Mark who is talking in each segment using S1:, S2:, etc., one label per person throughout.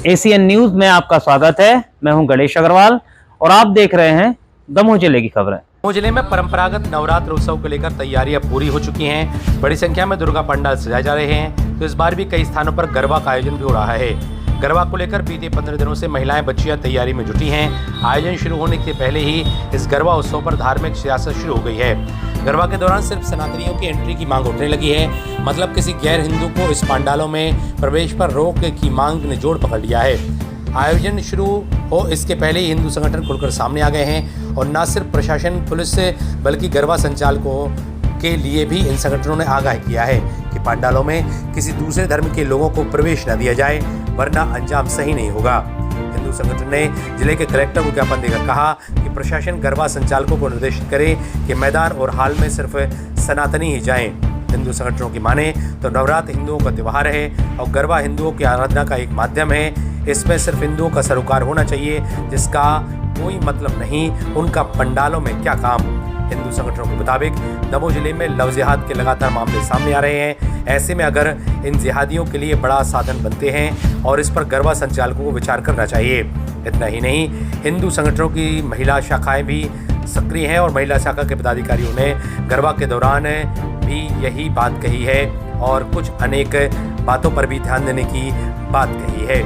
S1: ACN news में आपका स्वागत है। मैं हूं गणेश अग्रवाल और आप देख रहे हैं दमोह जिले की खबरें।
S2: दमोह जिले में परंपरागत नवरात्र उत्सव को लेकर तैयारियां पूरी हो चुकी हैं। बड़ी संख्या में दुर्गा पंडाल सजाए जा रहे हैं, तो इस बार भी कई स्थानों पर गरबा का आयोजन भी हो रहा है। गरबा को लेकर बीते 15 दिनों से महिलाएं बच्चियां तैयारी में जुटी हैं। आयोजन शुरू होने के पहले ही इस गरबा उत्सव पर धार्मिक सियासत शुरू हो गई है। गरबा के दौरान सिर्फ सनातनियों की एंट्री की मांग उठने लगी है। मतलब किसी गैर हिंदू को इस पंडालों में प्रवेश पर रोक की मांग ने जोर पकड़ लिया है। आयोजन शुरू हो इसके पहले ही हिंदू संगठन खुलकर सामने आ गए हैं और न सिर्फ प्रशासन पुलिस से बल्कि गरबा संचालकों के लिए भी इन संगठनों ने आगाह किया है कि पंडालों में किसी दूसरे धर्म के लोगों को प्रवेश न दिया जाए, वरना अंजाम सही नहीं होगा। हिंदू संगठन ने जिले के कलेक्टर को ज्ञापन देकर कहा कि प्रशासन गरबा संचालकों को निर्देशित करे कि मैदान और हाल में सिर्फ सनातनी ही जाएं। हिंदू संगठनों की माने तो नवरात्र हिंदुओं का त्यौहार है और गरबा हिंदुओं की आराधना का एक माध्यम है। इसमें सिर्फ हिंदुओं का सरोकार होना चाहिए, जिसका कोई मतलब नहीं उनका पंडालों में क्या काम। हिंदू संगठनों के मुताबिक दमोह जिले में लव जिहाद के लगातार मामले सामने आ रहे हैं। ऐसे में अगर इन जिहादियों के लिए बड़ा साधन बनते हैं और इस पर गरबा संचालकों को विचार करना चाहिए। इतना ही नहीं, हिंदू संगठनों की महिला शाखाएं भी सक्रिय हैं और महिला शाखा के पदाधिकारियों ने गरबा के दौरान भी यही बात कही है और कुछ अनेक बातों पर भी ध्यान देने की बात कही है।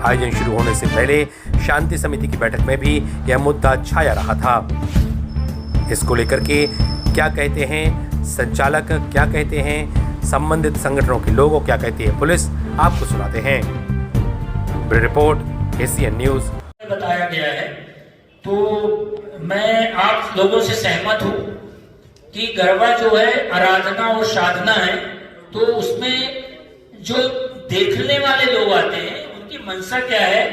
S2: आयोजन शुरू होने से पहले शांति समिति की बैठक में भी यह मुद्दा छाया रहा था। इसको लेकर के क्या कहते हैं संचालक, क्या कहते हैं संबंधित संगठनों के लोगों, क्या कहती है पुलिस, आपको सुनाते हैं। Report ACN news.
S3: बताया गया है तो मैं आप लोगों से सहमत हूं कि गरबा जो है आराधना और साधना है, तो उसमें जो देखने वाले लोग आते हैं उनकी मंशा क्या है,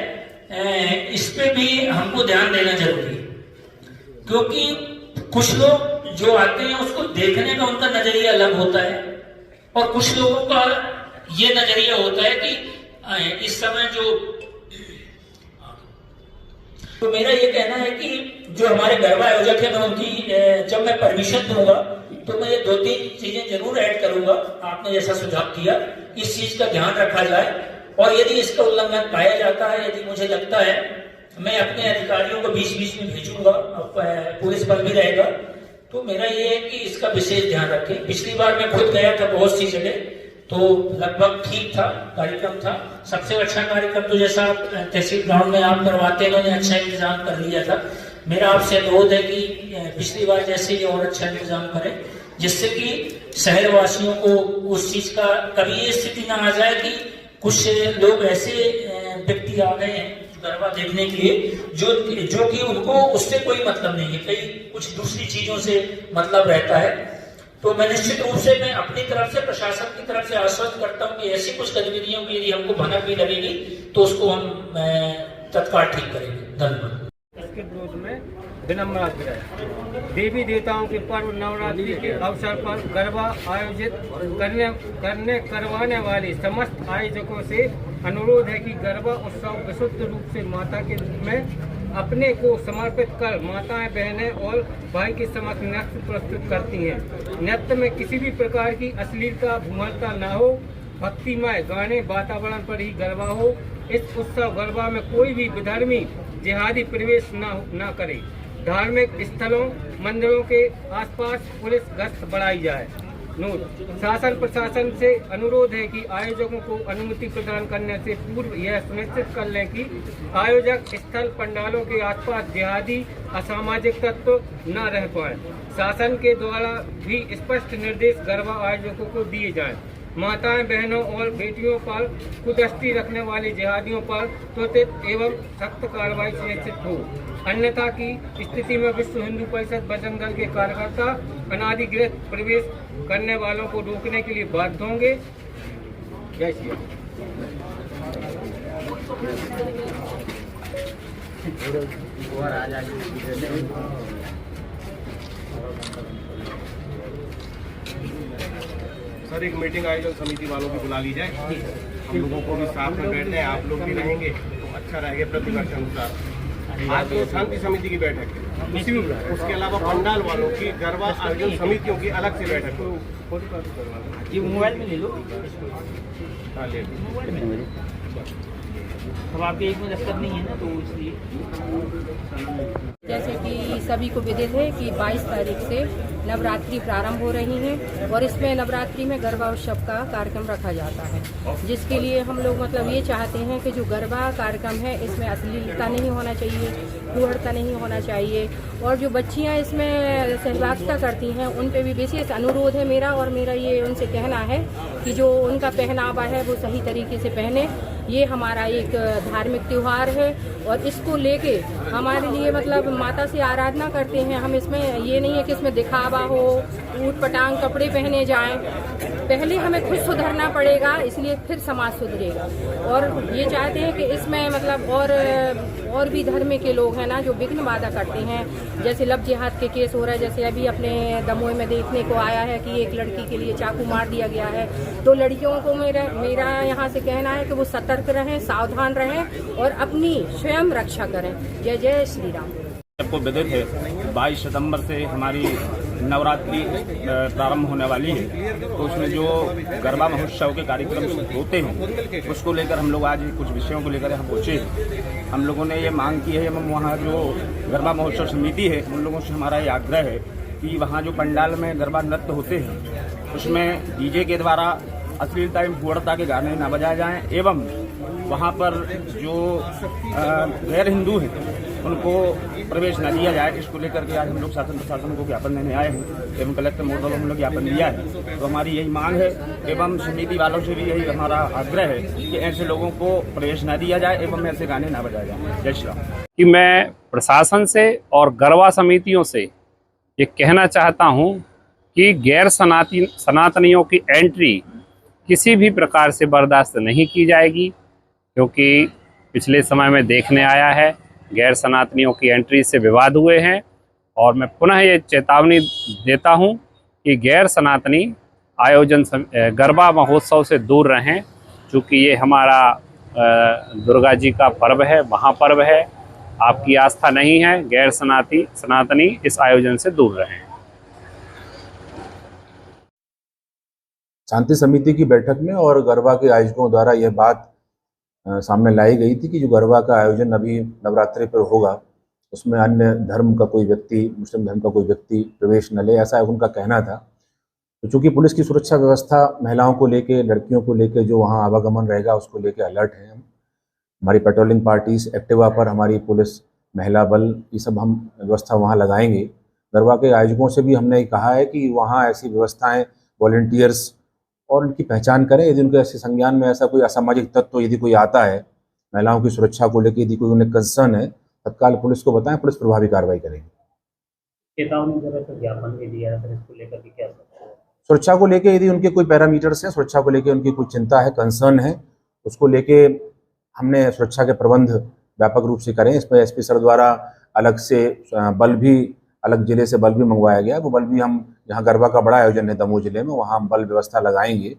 S3: इस पे भी हमको ध्यान देना जरूरी है। क्योंकि कुछ लोग जो आते हैं उसको देखने का उनका नजरिया अलग होता है और कुछ लोगों का ये नजरिया होता है कि इस समय जो, तो मेरा ये कहना है कि जो हमारे गरबा आयोजक है, मैं उनकी जब मैं परमिशन दूंगा तो मैं ये 2-3 चीजें जरूर ऐड करूंगा। आपने जैसा सुझाव किया, इस चीज का ध्यान रखा जाए और यदि इसका उल्लंघन पाया जाता है, यदि मुझे लगता है, मैं अपने अधिकारियों को बीच में भेजूंगा, पुलिस बल भी रहेगा, तो मेरा ये है कि इसका विशेष ध्यान रखें। पिछली बार मैं खुद गया था बहुत सी जगह, तो लगभग ठीक था, कार्यक्रम था। सबसे अच्छा कार्यक्रम तो जैसा तहसील ग्राउंड में आप करवाते हैं, उन्होंने अच्छा इंतजाम कर लिया था। मेरा आपसे अनुरोध है कि पिछली बार जैसे ही और अच्छा इंतजाम करें, जिससे कि शहरवासियों को उस चीज का कभी ये स्थिति ना आ जाए कि कुछ लोग ऐसे व्यक्ति आ गए हैं गरबा देखने के लिए जो कि उनको उससे कोई मतलब नहीं है, कई कुछ दूसरी चीजों से मतलब रहता है। तो मैं निश्चित रूप से मैं अपनी तरफ से, प्रशासन की तरफ से आश्वस्त करता हूं कि ऐसी कुछ गतिविधियों की यदि हमको भनक भी लगेगी तो उसको हम तत्काल ठीक करेंगे। धन्यवाद।
S4: इसके विरोध में विनम्र आग्रह। देवी देवताओं के पर्व नवरात्रि के अवसर पर गरबा आयोजित करवाने वाले समस्त आयोजकों से अनुरोध है कि गरबा उत्सव विशुद्ध रूप से माता के रूप में अपने को समर्पित कर माताएं, बहनें और भाई के समक्ष नृत्य प्रस्तुत करती हैं। नृत्य में किसी भी प्रकार की अश्लीलता, भूमलता न हो, भक्तिमय गाने वातावरण पर ही गरबा हो। इस उत्सव गरबा में कोई भी विधर्मी जिहादी प्रवेश न करे। धार्मिक स्थलों, मंदिरों के आसपास पुलिस गश्त बढ़ाई जाए। नोट, शासन प्रशासन से अनुरोध है कि आयोजकों को अनुमति प्रदान करने से पूर्व यह सुनिश्चित कर लें कि आयोजक स्थल पंडालों के आसपास जिहादी असामाजिक तत्व न रह पाए। शासन के द्वारा भी स्पष्ट निर्देश गरबा आयोजकों को दिए जाएं। माताएं, बहनों और बेटियों पर कुदृष्टि रखने वाले जिहादियों पर त्वरित एवं सख्त कार्रवाई सुनिश्चित हो। अन्यथा की स्थिति में विश्व हिंदू परिषद बजरंग दल के कार्यकर्ता अनाधिकृत प्रवेश करने वालों को रोकने के लिए बाध्य होंगे। जय श्री राम।
S5: सर, एक मीटिंग आयोजन समिति वालों की बुला ली जाए, हम लोगों को भी साथ में बैठते हैं, आप लोग भी रहेंगे तो अच्छा रहेगा। प्रतिवर्ष अनुसार आज तो शांति समिति की बैठक है, उसके अलावा पंडाल वालों की, गरबा आयोजन समितियों की अलग से बैठक है।
S3: ये मोबाइल में ले लो।
S5: हाँ, ले
S3: अब आपके एक में दस्तखत नहीं है ना, तो इसलिए
S6: जैसे कि सभी को विदित है कि 22 तारीख से नवरात्रि प्रारंभ हो रही हैं और इसमें नवरात्रि में गरबा उत्सव का कार्यक्रम रखा जाता है, जिसके लिए हम लोग मतलब ये चाहते हैं कि जो गरबा कार्यक्रम है इसमें अश्लीलता नहीं होना चाहिए, फूहड़ता नहीं होना चाहिए और जो बच्चियां इसमें सहभागिता करती हैं उन पे भी विशेष अनुरोध है मेरा, और मेरा ये उनसे कहना है कि जो उनका पहनावा है वो सही तरीके से पहने। ये हमारा एक धार्मिक त्यौहार है और इसको लेके हमारे लिए मतलब माता से आराधना करते हैं हम। इसमें ये नहीं है कि इसमें दिखावा हो, ऊट पटांग कपड़े पहने जाएं। पहले हमें खुद सुधरना पड़ेगा, इसलिए फिर समाज सुधरेगा। और ये चाहते हैं कि इसमें मतलब और भी धर्म के लोग हैं ना जो विघ्न बाधा करते हैं, जैसे लव जिहाद के केस हो रहा है, जैसे अभी अपने दमोह में देखने को आया है कि एक लड़की के लिए चाकू मार दिया गया है। तो लड़कियों को मेरा यहाँ से कहना है कि वो सतर्क रहें, सावधान रहें और अपनी स्वयं रक्षा करें। जय जय श्री राम।
S7: सबको विदित है 22 सितंबर से हमारी नवरात्रि प्रारंभ होने वाली है, तो उसमें जो गरबा महोत्सव के कार्यक्रम होते हैं उसको लेकर हम लोग आज कुछ विषयों को लेकर यहाँ पहुँचे। हम लोगों ने ये मांग की है, हम वहाँ जो गरबा महोत्सव समिति है उन लोगों से हमारा ये आग्रह है कि वहाँ जो पंडाल में गरबा नृत्य होते हैं उसमें डीजे के द्वारा अश्लीलता एवं फूहड़ता के गाने न बजाए जाएं एवं वहाँ पर जो गैर हिंदू हैं उनको प्रवेश न दिया जाए। इसको लेकर के आज हम लोग शासन प्रशासन को ज्ञापन देने आए हैं एवं कलेक्टर महोदय को हम लोग ज्ञापन दिया है। तो हमारी यही मांग है एवं समिति वालों से भी यही हमारा आग्रह है कि ऐसे लोगों को प्रवेश न दिया जाए एवं ऐसे गाने न बजाए जाए। जय श्री राम।
S8: कि मैं प्रशासन से और गरबा समितियों से ये कहना चाहता हूँ कि गैर सनातनियों की एंट्री किसी भी प्रकार से बर्दाश्त नहीं की जाएगी, क्योंकि पिछले समय में देखने आया है गैर सनातनियों की एंट्री से विवाद हुए हैं। और मैं पुनः ये चेतावनी देता हूं कि गैर सनातनी आयोजन गरबा महोत्सव से दूर रहें, क्योंकि ये हमारा दुर्गा जी का पर्व है, महापर्व है। आपकी आस्था नहीं है, गैर सनातनी इस आयोजन से दूर रहें।
S9: शांति समिति की बैठक में और गरबा के आयोजकों द्वारा यह बात सामने लाई गई थी कि जो गरबा का आयोजन अभी नवरात्रि पर होगा उसमें अन्य धर्म का कोई व्यक्ति, मुस्लिम धर्म का कोई व्यक्ति प्रवेश न ले, ऐसा उनका कहना था। तो चूँकि पुलिस की सुरक्षा व्यवस्था महिलाओं को लेके, लड़कियों को लेके जो वहाँ आवागमन रहेगा उसको लेके अलर्ट है। हमारी पेट्रोलिंग पार्टीज, एक्टिवा पर हमारी पुलिस, महिला बल, ये सब हम व्यवस्था वहाँ लगाएंगे। गरबा के आयोजकों से भी हमने कहा है कि वहाँ ऐसी व्यवस्थाएँ, वॉलंटियर्स और उनकी पहचान करें। यदि उनके ऐसे संज्ञान में ऐसा कोई असामाजिक तत्व यदि कोई आता है, महिलाओं की सुरक्षा को लेकर यदि कोई उन्हें कंसर्न है, तत्काल पुलिस को बताएं, पुलिस प्रभावी कार्रवाई करेगी।
S1: चेतावनी जैसे ज्ञापन भी दिया है, फिर इसको लेकर क्या
S9: सुरक्षा को लेकर यदि उनके कोई पैरामीटर्स हैं, सुरक्षा को लेकर उनकी कोई चिंता है, कंसर्न है, उसको लेके हमने सुरक्षा के प्रबंध व्यापक रूप से करें। इसमें एसपी सर द्वारा अलग से बल भी, अलग जिले से बल भी मंगवाया गया है। वो बल भी हम, जहाँ गरबा का बड़ा आयोजन है दमोह जिले में, वहाँ हम बल व्यवस्था लगाएंगे।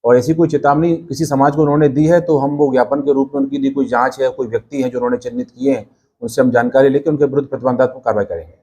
S9: और ऐसी कोई चेतावनी किसी समाज को उन्होंने दी है तो हम वो ज्ञापन के रूप में उनकी दी कोई जांच है, कोई व्यक्ति है जो उन्होंने चिन्हित किए हैं, उनसे हम जानकारी लेकर उनके विरुद्ध प्रतिबंधात्मक कार्रवाई करेंगे।